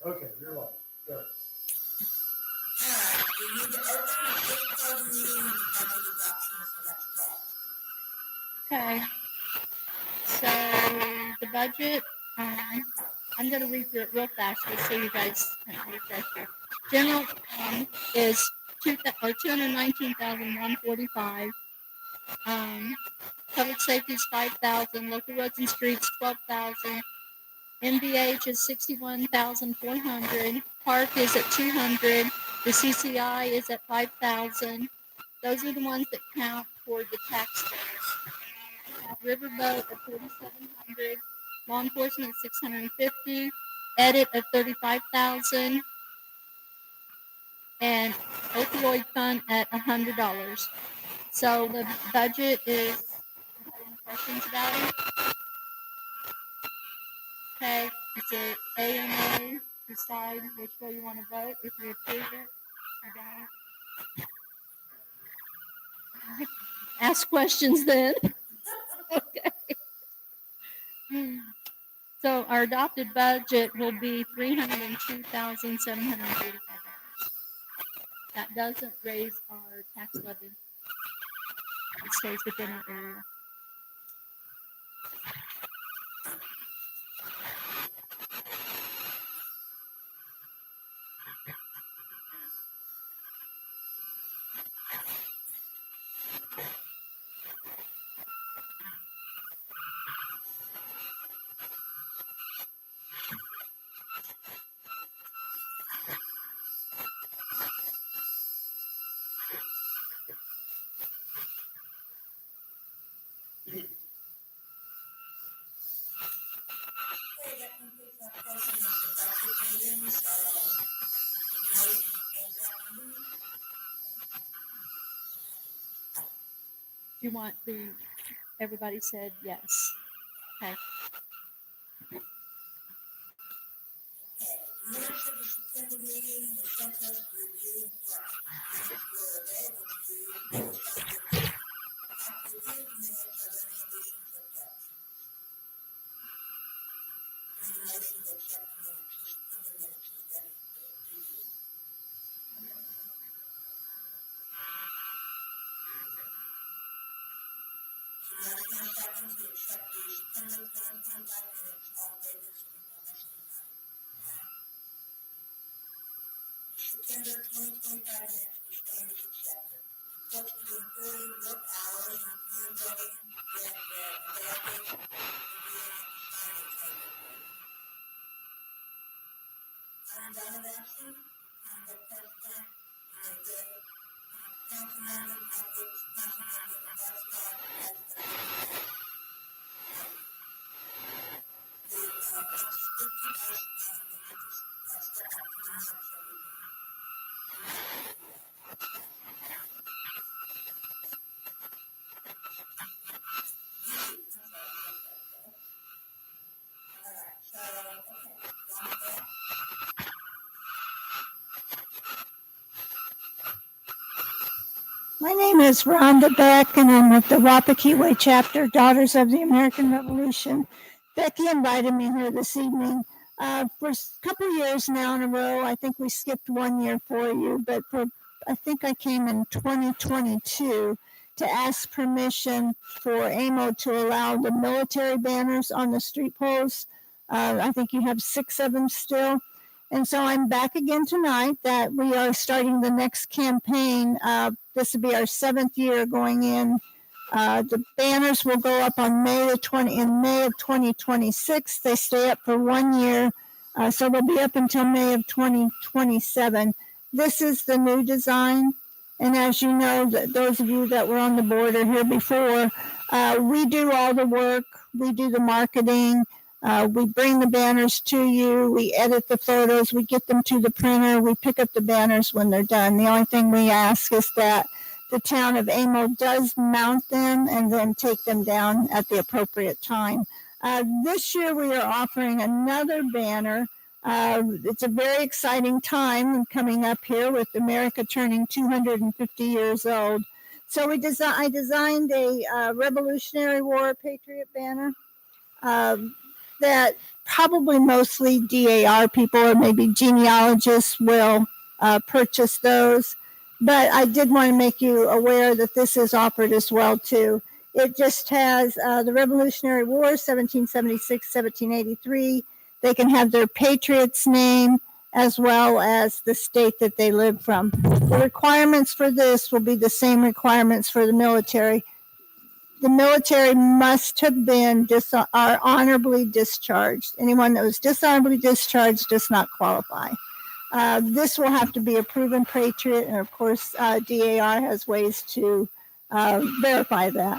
Okay, you're live. Go. Alright, we need to open the gift card meeting and the budget adoption for that day. Okay, so the budget, I'm going to read through it real fast just so you guys can refresh your. General is 219,145. Public safety is 5,000. Local roads and streets 12,000. MVH is 61,400. Park is at 200. The CCI is at 5,000. Those are the ones that count toward the taxpayers. Riverboat at 4,700. Law enforcement 650. Edit at 35,000. And opioid fund at $100. So the budget is. Any questions about it? Okay, it's a AMA. Decide which way you want to vote. If you approve it, you don't. Ask questions then. Okay. So our adopted budget will be $302,785. That doesn't raise our tax levy. It stays within our area. Okay, that completes our portion of the budget meeting, so now we can close that meeting. Do you want the, everybody said yes. Okay. Okay, minutes of the September meeting were sent to us for review and correction. Minutes were available to you based on your time. After reviewing the minutes, are there any additions or corrections? Need a motion to accept the minutes, the September minutes as ready for review. Motion and second to accept the September 2025 minutes, all in favor, signify by saying aye. September 2025 minutes for stand as accepted. Reports to the employee work hours and plan building that available for reviewing at the final table. Items on the action, conduct president, and the councilmember, ethics, councilmember, and vice president. To speak to us, we need to step up to the mic so we can. My name is Rhonda Beck, and I'm with the Wapakeway chapter, Daughters of the American Revolution. Becky invited me here this evening. For a couple of years now in a row, I think we skipped 1 year for you, but I think I came in 2022 to ask permission for AMO to allow the military banners on the street poles. I think you have 6 of them still. And so I'm back again tonight that we are starting the next campaign. This will be our 7th year going in. The banners will go up on May of 2026. They stay up for 1 year. So they'll be up until May of 2027. This is the new design. And as you know, those of you that were on the board or here before, we do all the work. We do the marketing. We bring the banners to you, we edit the photos, we get them to the printer, we pick up the banners when they're done. The only thing we ask is that the town of Amo does mount them and then take them down at the appropriate time. This year we are offering another banner. It's a very exciting time coming up here with America turning 250 years old. So I designed a Revolutionary War Patriot banner. That probably mostly DAR people or maybe genealogists will purchase those. But I did want to make you aware that this is offered as well too. It just has the Revolutionary War, 1776, 1783. They can have their patriot's name as well as the state that they live from. The requirements for this will be the same requirements for the military. The military must have been are honorably discharged. Anyone that was dishonorably discharged does not qualify. This will have to be a proven patriot, and of course, DAR has ways to verify that.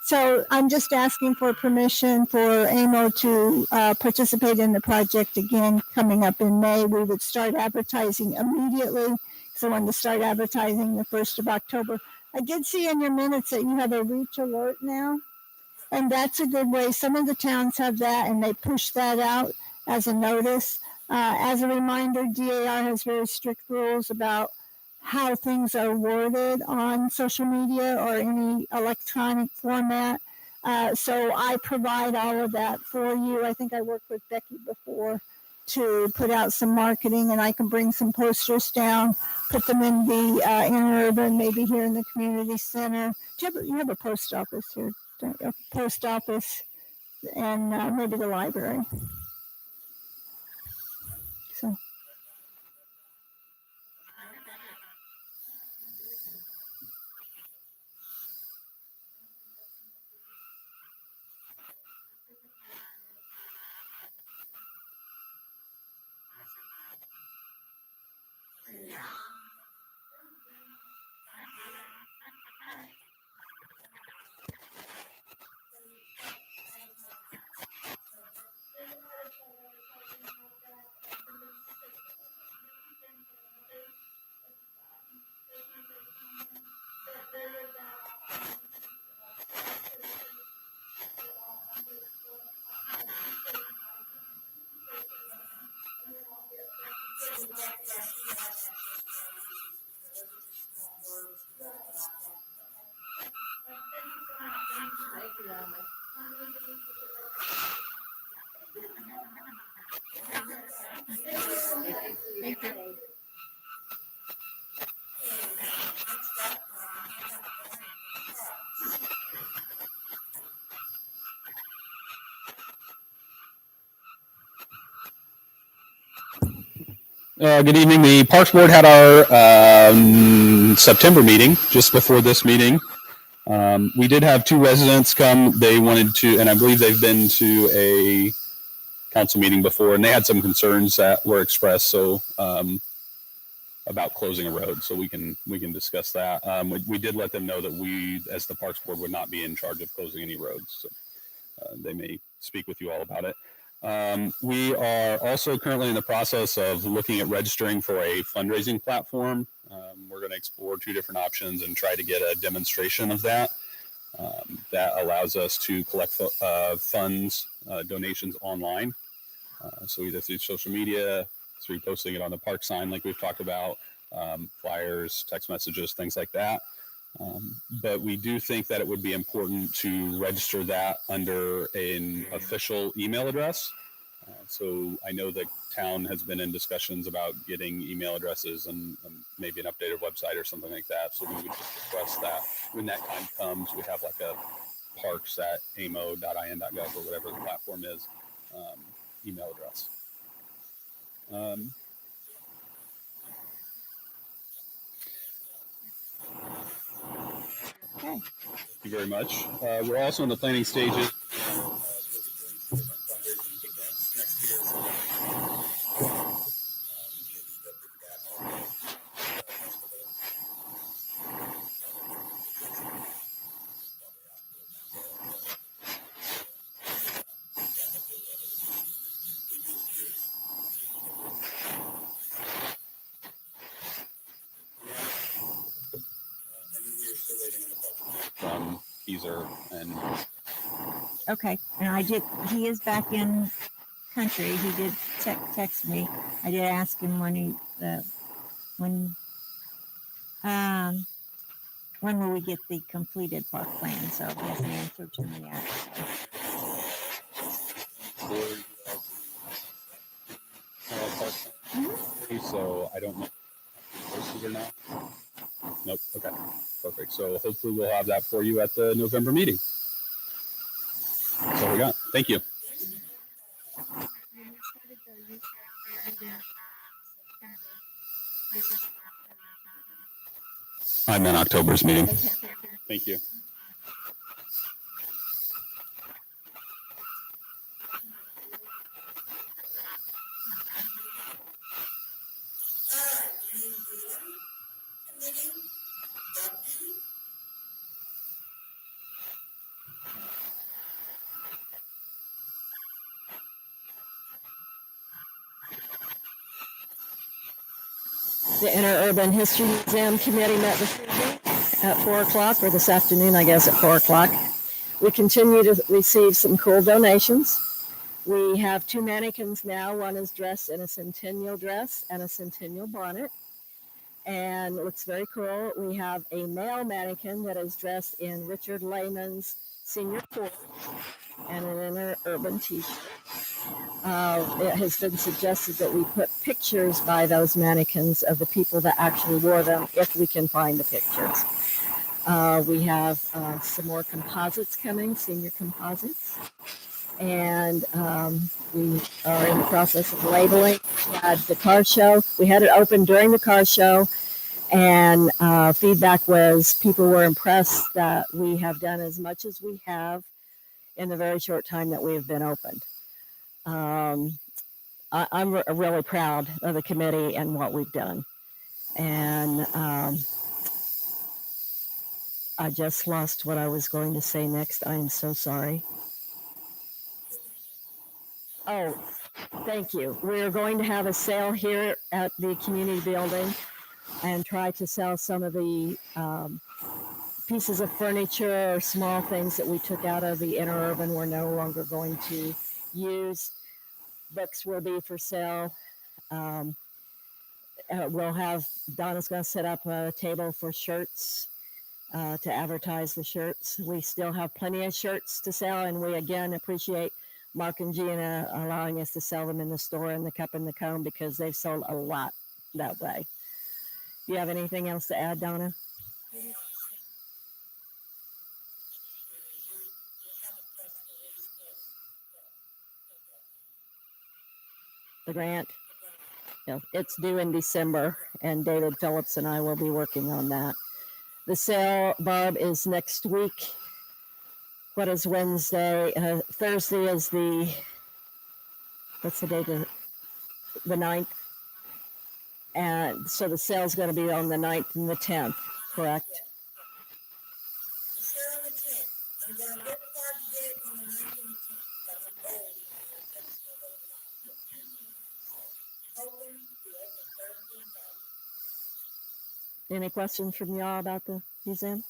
So I'm just asking for permission for AMO to participate in the project again coming up in May. We would start advertising immediately. So I wanted to start advertising the 1st of October. I did see in your minutes that you have a reach alert now, and that's a good way. Some of the towns have that, and they push that out as a notice. As a reminder, DAR has very strict rules about how things are worded on social media or any electronic format. So I provide all of that for you. I think I worked with Becky before to put out some marketing, and I can bring some posters down, put them in the interurban, maybe here in the community center. You have a post office here, don't you? A post office and maybe the library. So. Thank you. Good evening. The Parks Board had our September meeting just before this meeting. We did have two residents come. They wanted to, and I believe they've been to a council meeting before, and they had some concerns that were expressed. So about closing a road, so we can discuss that. We did let them know that we, as the Parks Board, would not be in charge of closing any roads. So they may speak with you all about it. We are also currently in the process of looking at registering for a fundraising platform. We're going to explore two different options and try to get a demonstration of that. That allows us to collect funds, donations online. So either through social media, through posting it on the park sign like we've talked about, flyers, text messages, things like that. But we do think that it would be important to register that under an official email address. So I know the town has been in discussions about getting email addresses and maybe an updated website or something like that. So we would just request that when that time comes, we have like a parks@amo.in.gov or whatever the platform is, email address. Okay. Thank you very much. We're also in the planning stages. From Keezer and Okay, and he is back in country. He did text me. I did ask him when will we get the completed park plan, so he hasn't answered to me yet. so I don't know if it's posted or not. Nope. Okay. Perfect. So hopefully we'll have that for you at the November meeting. That's all we got. Thank you. When you started the youth director, you did, September. This is October. I'm in October's meeting. Okay, thank you. Thank you. All right, museum committee, Becky. The Interurban History Museum Committee met this evening at 4 o'clock, or this afternoon, I guess, at 4 o'clock. We continue to receive some cool donations. We have 2 mannequins now. One is dressed in a centennial dress and a centennial bonnet, and it looks very cool. We have a male mannequin that is dressed in Richard Lehman's senior court and an Interurban t-shirt. It has been suggested that we put pictures by those mannequins of the people that actually wore them, if we can find the pictures. We have some more composites coming, senior composites. And we are in the process of labeling. We had the car show. We had it open during the car show. And feedback was people were impressed that we have done as much as we have in the very short time that we have been opened. I'm really proud of the committee and what we've done. And I just lost what I was going to say next. I am so sorry. Oh, thank you. We're going to have a sale here at the community building and try to sell some of the pieces of furniture or small things that we took out of the Interurban we're no longer going to use. Books will be for sale. We'll have, Donna's going to set up a table for shirts to advertise the shirts. We still have plenty of shirts to sell, and we again appreciate Mark and Gina allowing us to sell them in the store in the cup and the cone because they've sold a lot that way. Do you have anything else to add, Donna? The grant? Yeah, it's due in December, and David Phillips and I will be working on that. The sale, Barb, is next week. What is Wednesday? Thursday is what's the date? The 9th. And so the sale's going to be on the 9th and the 10th, correct? Sure, on the 10th. I'm gonna work hard to get it on the 9th and the 10th. That's a goal, hoping to be able to Thursday and Friday. Any questions from y'all about the museum?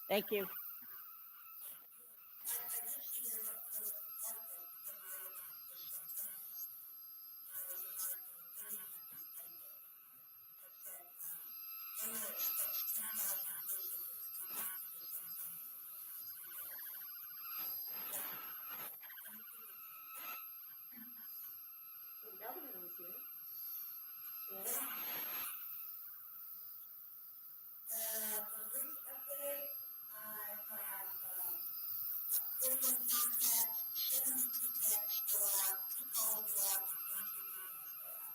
Thank you. Police update, I have 41 contacts, 72 texts go out, 2 calls go out, and 20 emails go out.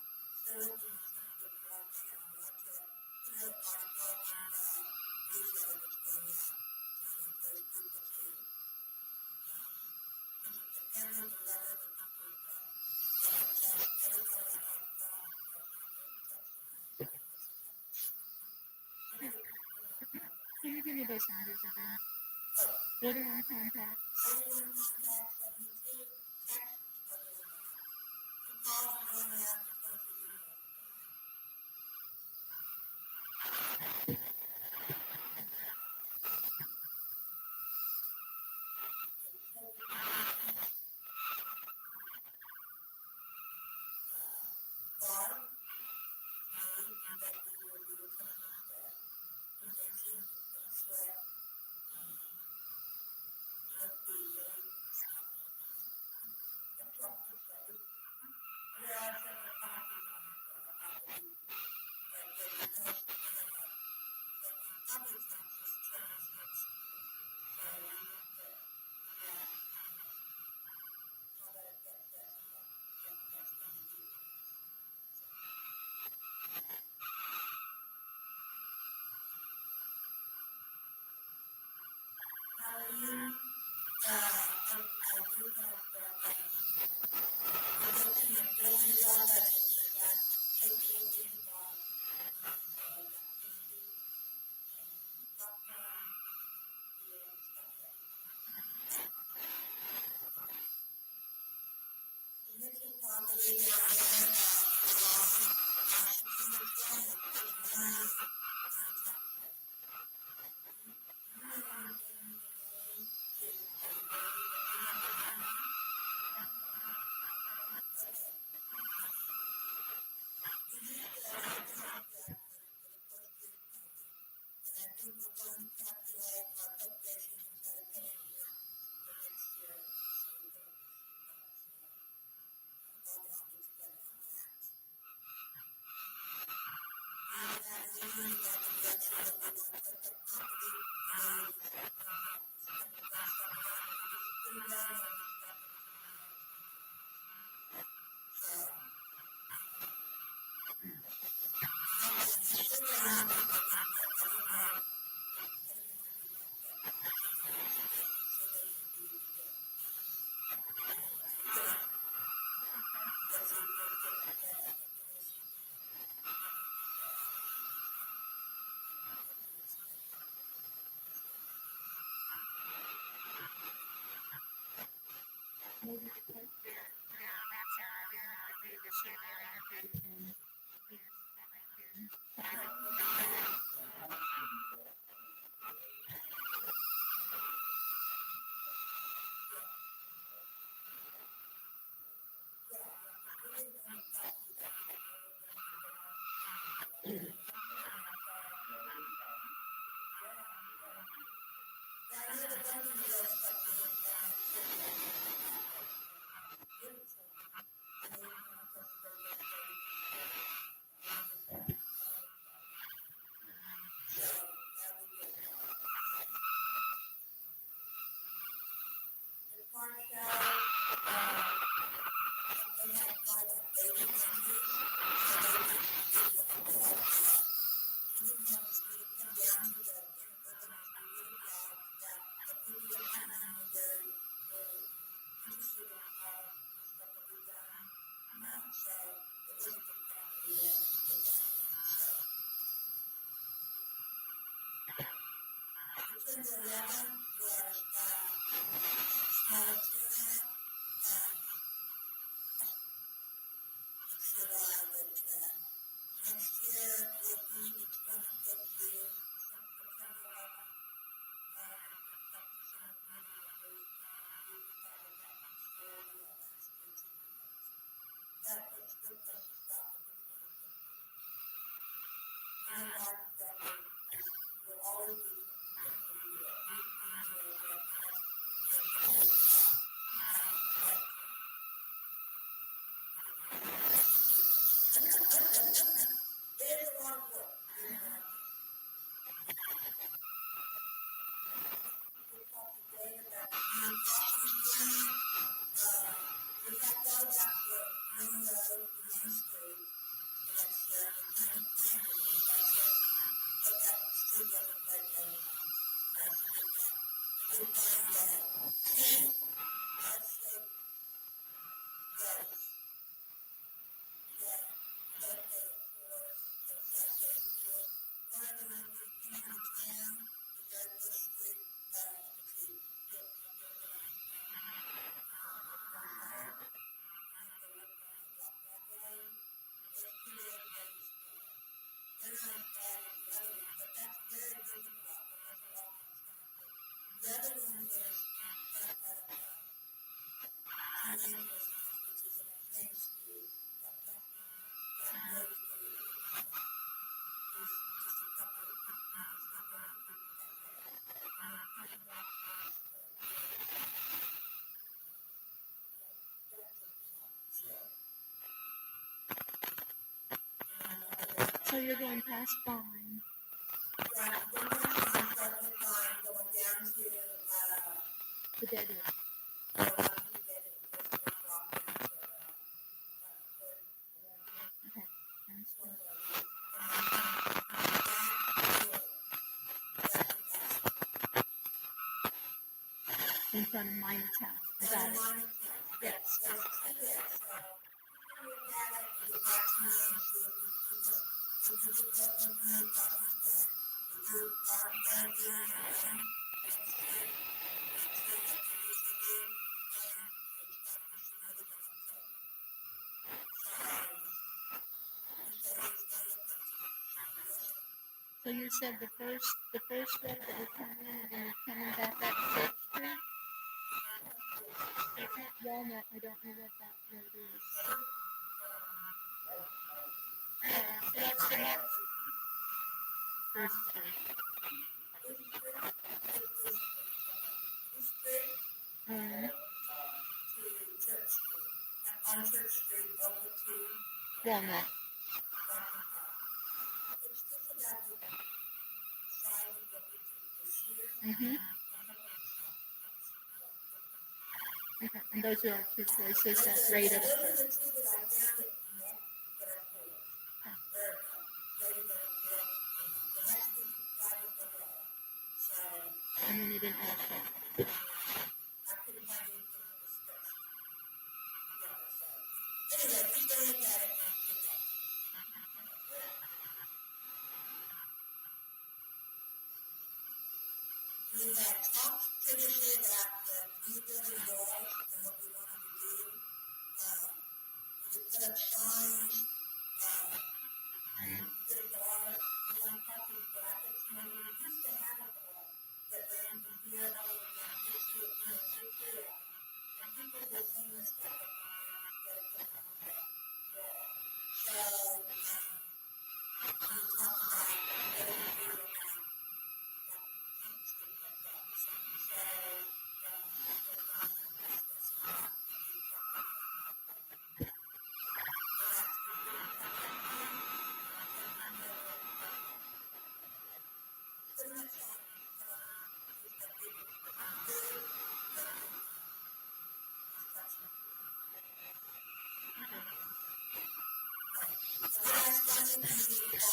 Still working on trying to get more down, what to put an article on the newsletter that's going out, trying to encourage people to, the parents, the letter, the company, everybody that has phone, Can you give me those numbers again? 41 contacts. 41 contacts, 72 texts are going out. 2 calls are going out, and 20 emails. Barb, me, and Becky will be putting on the convention, the sweat, with the, that's what we say. We're So you're going past Vine. The dead end. Okay. Understood. in front of Minot's house. I got it. Yes. So you said the first road that would come in, and then you're coming back up Sixth Street? Walnut, I don't know what that road is. So that's the next First Street. On Church Street over to Walnut. it's just about the size of what we did this year. Mm-hmm. Okay, and those are our two choices that rated. Those are the two that I found that connect that are full. They're rated that are full. The next is private below. So And then you didn't add that. I couldn't find anything that was special. Anyway, keep a look at it and get back. We had talked previously about the new building wall and what we wanted to do. We could put up signs, put a bar, we want to have these brackets. You know, we used to have a bar that ran from here all the way down to here, and people were seeing this stuff up on there that it put on that wall. So, we talked about what do we do about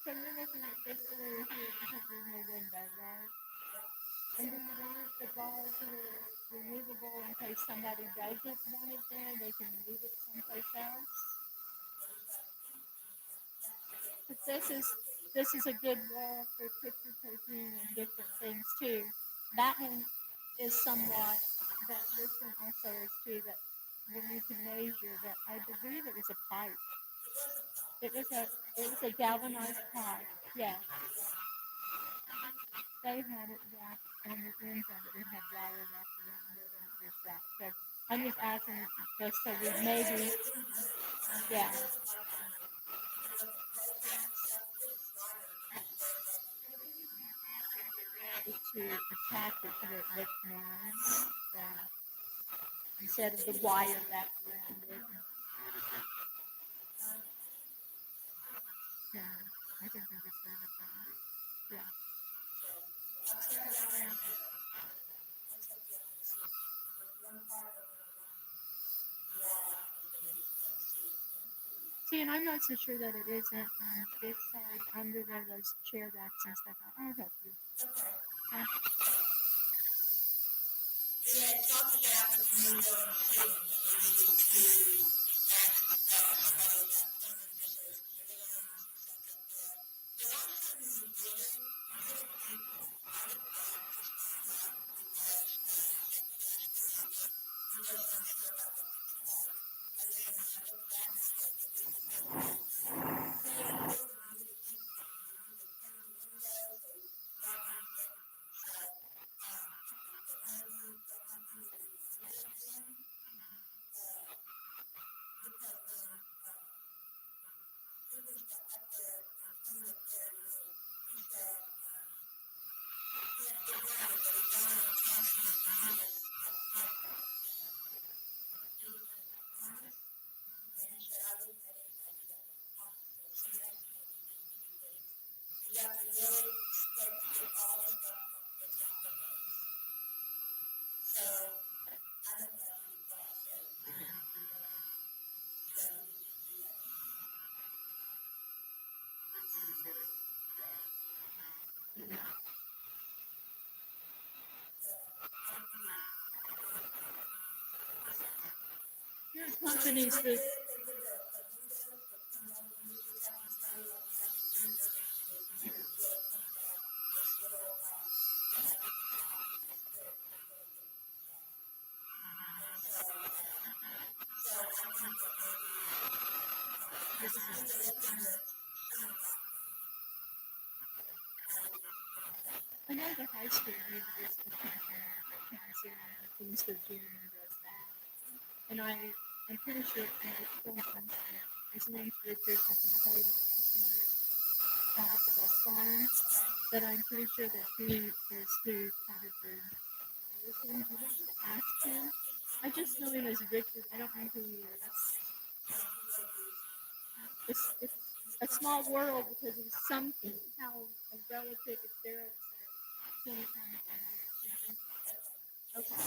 So you're looking at this area here because there's no window, right? And do you want the bars that are removable in case somebody doesn't want it there, they can move it someplace else? But this is a good wall for picture taking and different things too. That one is somewhat, but this one also is too, that when you can measure that, I believe it was a pipe. It was a galvanized pipe, yes. They had it wrapped on the ends of it, it had wire wrapped around it and just that. So I'm just asking just so we maybe, yeah. To attach it so it looks nice, instead of the wire wrapped around it. Yeah, I think I just leave it there. Yeah. See, and I'm not so sure that it isn't on this side, under where those chair racks and stuff are. I'll help you. Okay. We had talked about the new building seating that we needed to ask about that plan because there's pavilions and stuff like that. The last time we did it, I didn't think I would just find out because we were unsure about what the cost. And then when I looked back at it, it was the building. So the building needed to keep it. We needed to turn the windows, they got on everything. So companies that, I know the high school uses the cancer and things for junior does that. And I'm pretty sure his name's Richard, I can tell you the last name at the bus barn, but I'm pretty sure that he is who started the medicine. You just ask him. I just know him as Richard. I don't know who he is. It's a small world because he's somehow a relative of Daryl's 20 times a year. Okay.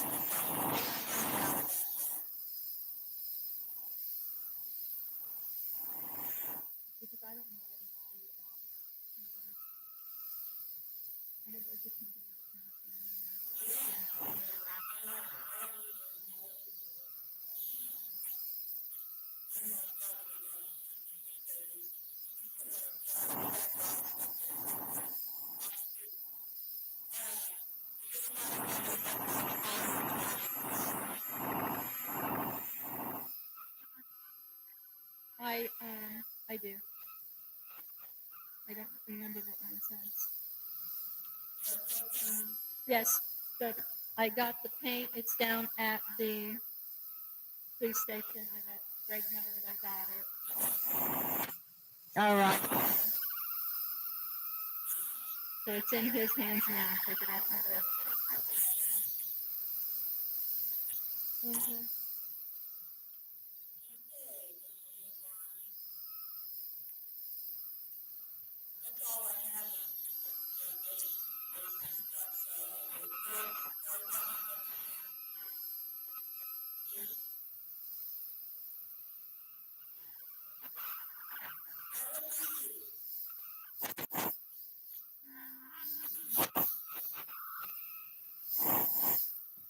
Because I don't know anybody else. I know there's a company that comes in. I do. I don't remember what one says. Yes, but I got the paint. It's down at the police station. I let Greg know that I got it. All right. So it's in his hands now. Take it off my list.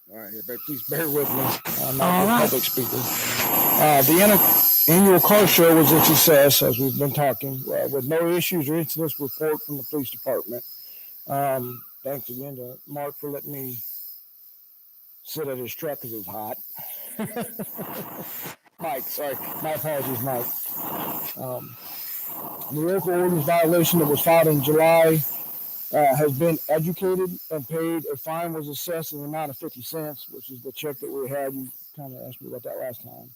All right, everybody, please bear with me. I'm All not a right. public speaker. The annual car show was a success, as we've been talking, with no issues or incidents report from the police department. Thanks again to Mark for letting me sit at his truck because it was hot. Mike, sorry. My apologies, Mike. The local ordinance violation that was filed in July has been educated and paid. A fine was assessed in the amount of 50 cents, which is the check that we had. You kind of asked me about that last time.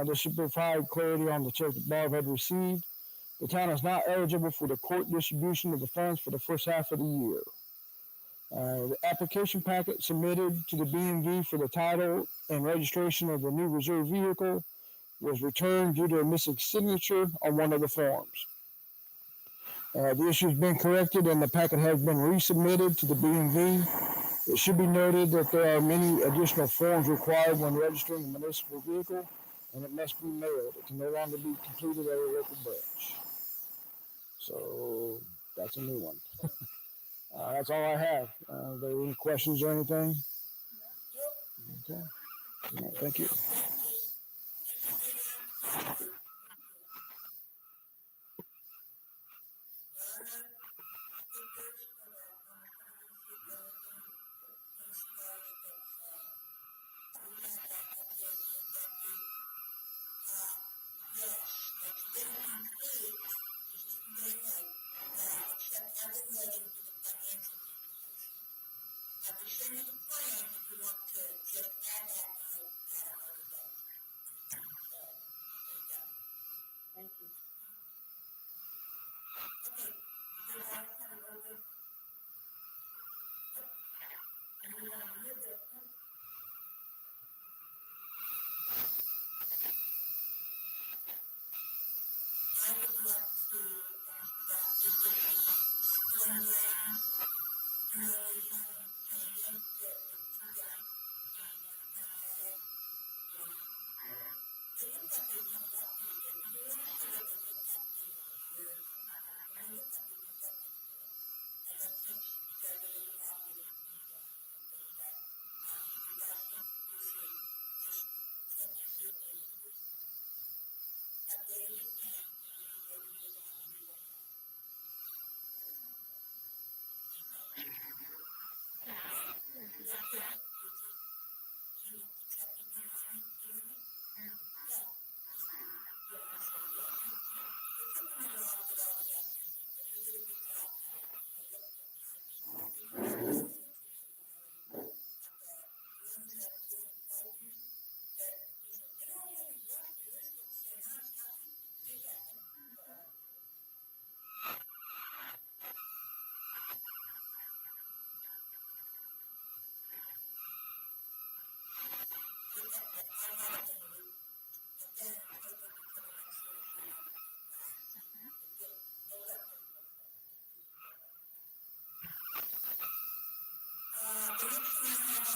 This should provide clarity on the check that Barb had received. The town is not eligible for the court distribution of the funds for the first half of the year. The application packet submitted to the BMV for the title and registration of the new reserve vehicle was returned due to a missing signature on one of the forms. The issue has been corrected and the packet has been resubmitted to the BMV. It should be noted that there are many additional forms required when registering a municipal vehicle, and it must be mailed. It can no longer be completed at a local branch. So that's a new one. That's all I have. Are there any questions or anything? Okay. All right, thank you. Thank you. I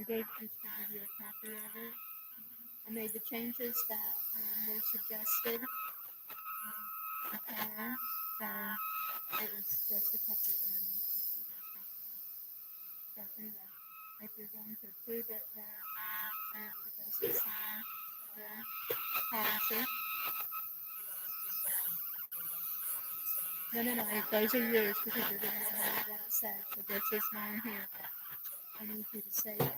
gave Mr. Ruby a copy of it. I made the changes that were suggested. Okay, so it was just a couple of errors that you guys talked about. So anyway, if you're going to approve it, then I have to just sign the policy. No, those are yours because you're going to know what it says. So this is mine here. I need you to say it.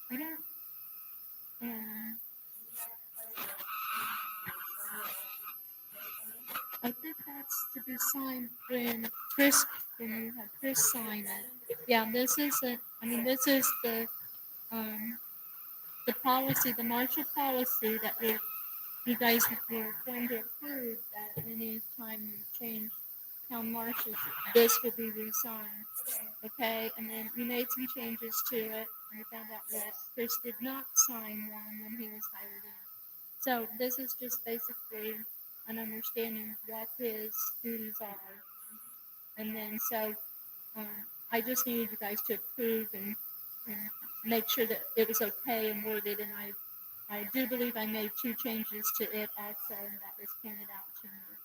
I don't. I think that's to be signed when you have Chris sign it. Yeah, this isn't. I mean, this is the policy, the Marshall policy that you guys were going to approve. That any time you change town marshals, this will be re-signed. Okay, and then we made some changes to it. And we found out that Chris did not sign one when he was hired in. So this is just basically an understanding of what his duties are. And then I just needed you guys to approve and make sure that it was okay and worded. And I do believe I made 2 changes to it also, and that was pointed out to me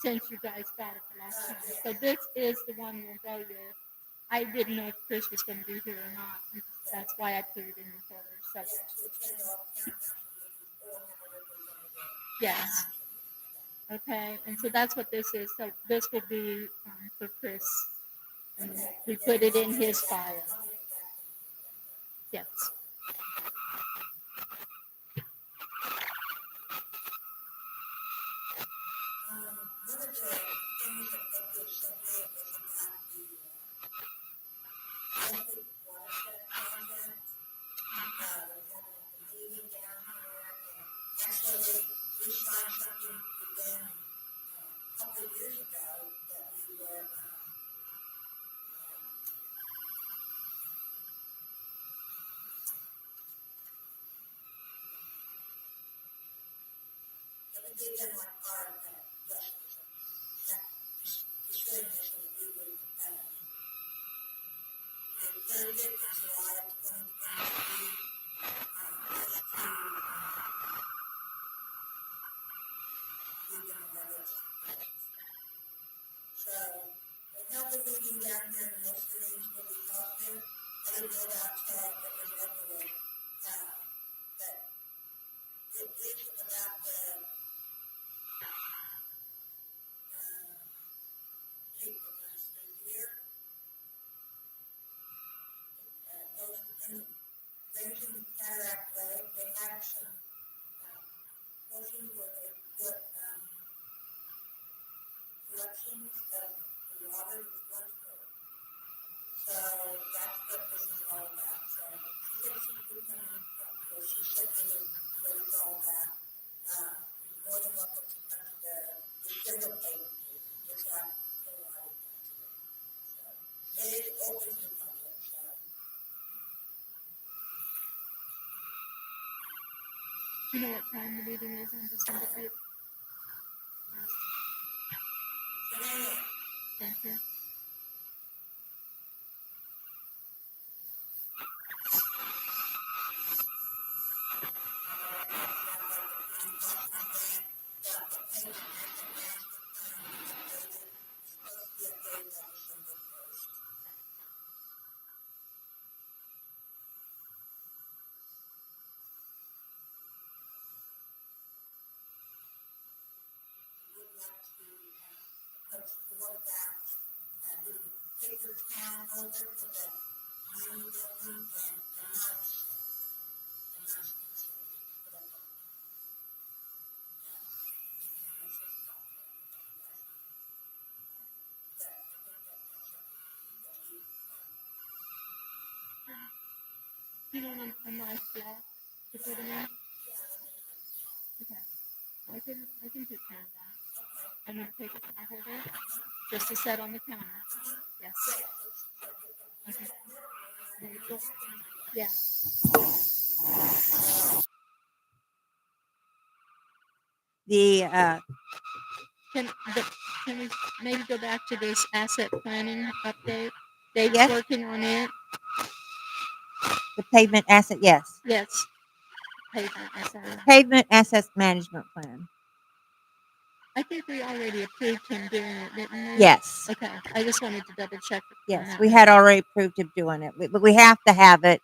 since you guys got it the last time. So this is the one we'll go with. I didn't know if Chris was going to be here or not. That's why I put it in the folder. So yes. Okay, and so that's what this is. So this will be for Chris. And we put it in his file. Yes. You know what time the meeting is on December 8th? Thank you. You want a nice block to put them in? Okay. I can put 10 down. I'm gonna take a towel holder just to set on the counter. Yes. Okay. There you go. Yeah. Can, can we maybe go back to this asset planning update? Dave's Yes. working on it. The pavement asset, yes. Yes. Pavement asset. Pavement assets management plan. I think we already approved him doing it, didn't we? Yes. Okay. I just wanted to double check. on Yes. that. We had already approved of doing it, but we have to have it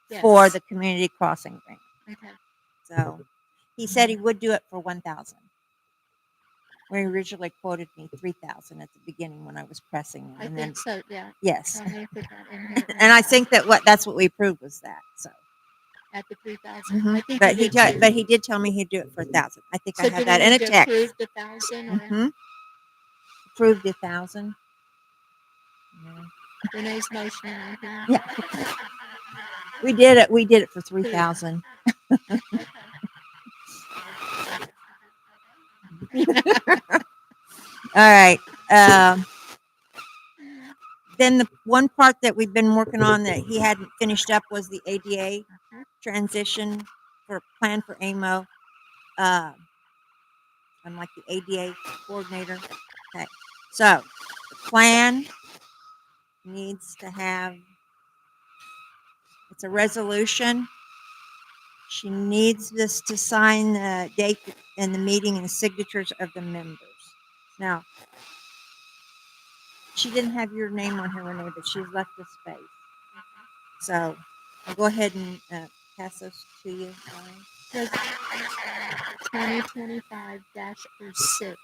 Yes. for the community crossing grant. Okay. So he said he would do it for 1,000. Where he originally quoted me 3,000 at the beginning when I was pressing it. I And think then so. Yeah. yes. I'm gonna put that in here. And I think that's what we approved was that. So At the 3,000. mhm. I think But we did too. but he did tell me he'd do it for 1,000. I think So I do have we that in need a to text. approve the 1,000 or Mhm. Approved 1,000. Renee's motion? Right here? Yeah. We did it. We did it for 3,000. All right. Then the one part that we've been working on that he hadn't finished up was the ADA transition for plan for AMO. I'm like the ADA coordinator. Okay. So the plan needs to have, it's a resolution. She needs this to sign the date and the meeting and the signatures of the members. Now, she didn't have your name on here, Renee, but she's left the space. So I'll go ahead and pass those to you. Lauren. 2025-06.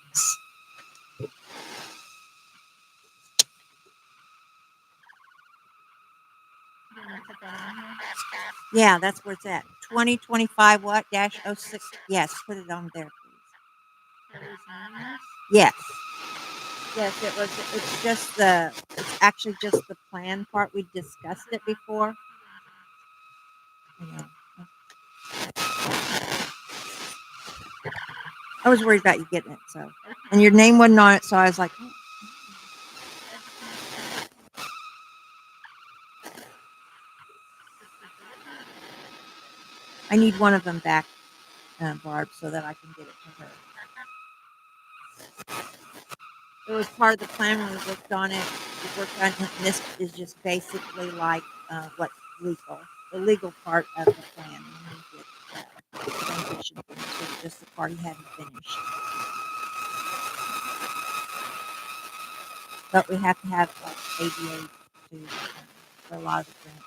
Yeah, that's where it's at. 2025 what dash 06. Yes, put it on there, please. Yes. Yes, it was. It's just it's actually just the plan part. We discussed it before. Yeah. I was worried about you getting it, so. And your name wasn't on it, so I was like, oh. I need one of them back, Barb, so that I can get it to her. It was part of the plan when we worked on it. We worked on it, and this is just basically like what's legal, the legal part of the plan. Transition thing. This was just the part he hadn't finished. But we have to have like ADA to for a lot of the grants.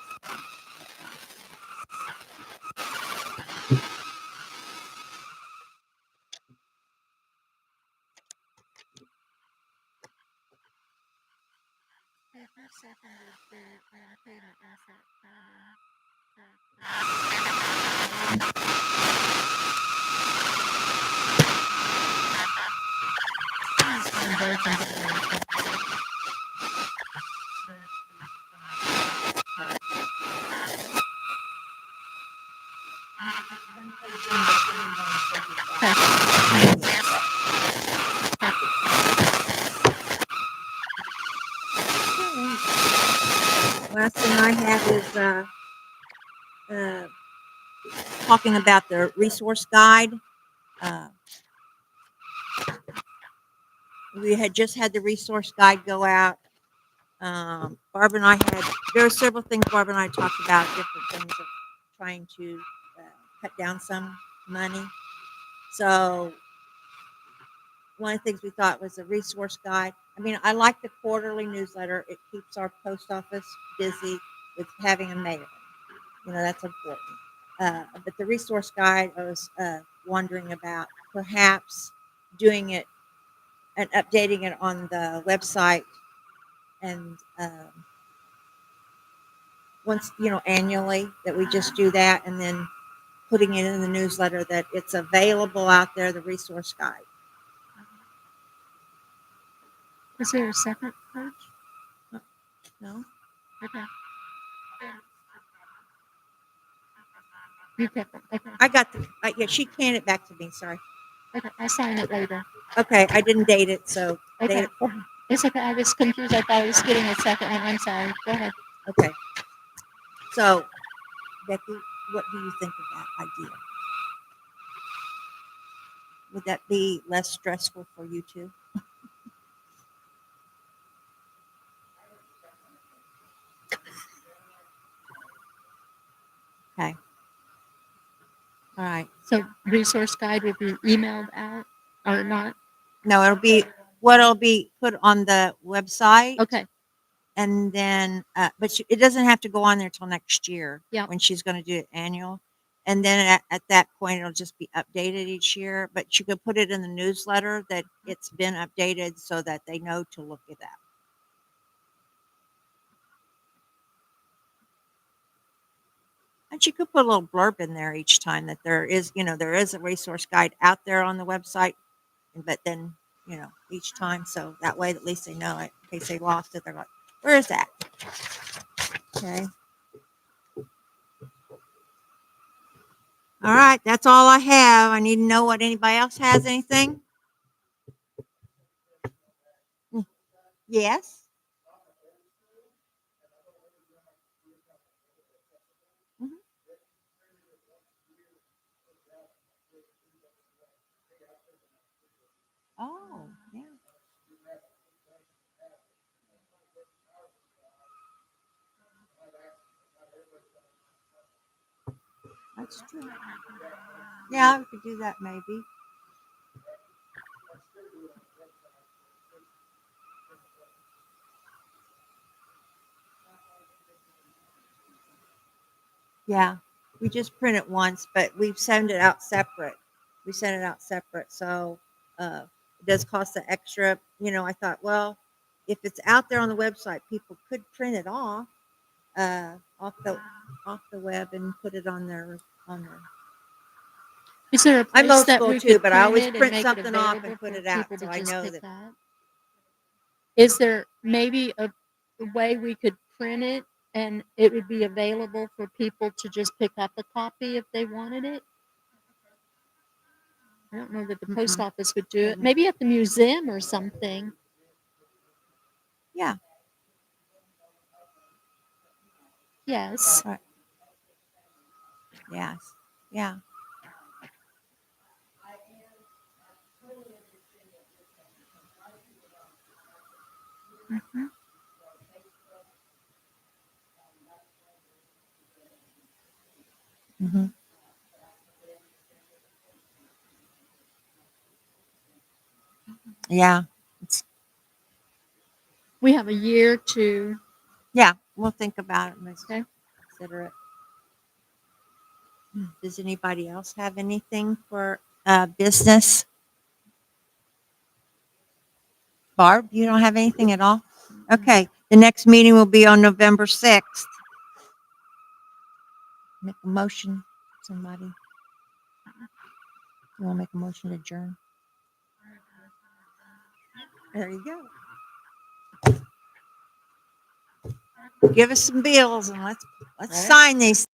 Last thing I have is talking about the resource guide. Uh, we had just had the resource guide go out. Barb and I there were several things Barb and I talked about, different things of trying to cut down some money. So one of the things we thought was a resource guide. I mean, I like the quarterly newsletter. It keeps our post office busy with having a mailing. That's important. But the resource guide, I was wondering about perhaps doing it and updating it on the website and once, annually, that we just do that, and then putting it in the newsletter that it's available out there, the resource guide. Is there a second page? No? Okay. You kept it. Okay. I got yeah, she canned it back to me. Sorry. Okay. I'll sign it later. Okay, I didn't date it, so date Okay. it for her. It's okay. I was confused. I thought I was getting a second one. I'm sorry. Go ahead. Okay. So, Becky, what do you think of that idea? Would that be less stressful for you too? Okay. All right. So resource guide will be emailed out or not? No, it'll be put on the website. Okay. And then, but it doesn't have to go on there till next year. Yeah. When she's going to do it annual. And then at that point, it'll just be updated each year. But you could put it in the newsletter that it's been updated so that they know to look it up. And you could put a little blurb in there each time that there is a resource guide out there on the website. But then, each time, so that way at least they know it. In case they lost it, they're like, where is that? Okay. All right, that's all I have. I need to know what anybody else has. Anything? Yes. Mhm. Oh, yeah. That's true. Yeah, we could do that maybe. Yeah, we just print it once, but we send it out separate. We send it out separate, so it does cost the extra. I thought, well, if it's out there on the website, people could print it off off the web and put it on their. Is there a I'm place old that school we too, could but I always it and print make it something off available and put for it out, people so to I just know pick that. that? Is there maybe a way we could print it and it would be available for people to just pick up a copy if they wanted it? I don't know that the post Mm-mm. office would do it. Maybe at the museum or something. Yeah. Yes. Right. Yes. Yeah. Mhm. Mm-hmm. Yeah. We have a year to. Yeah. We'll think about it. Let's Okay. consider it. Does anybody else have anything for business? Barb, you don't have anything at all? Okay. The next meeting will be on November 6th. Make a motion, somebody. You want to make a motion to adjourn? There you go. Give us some bills and let's sign these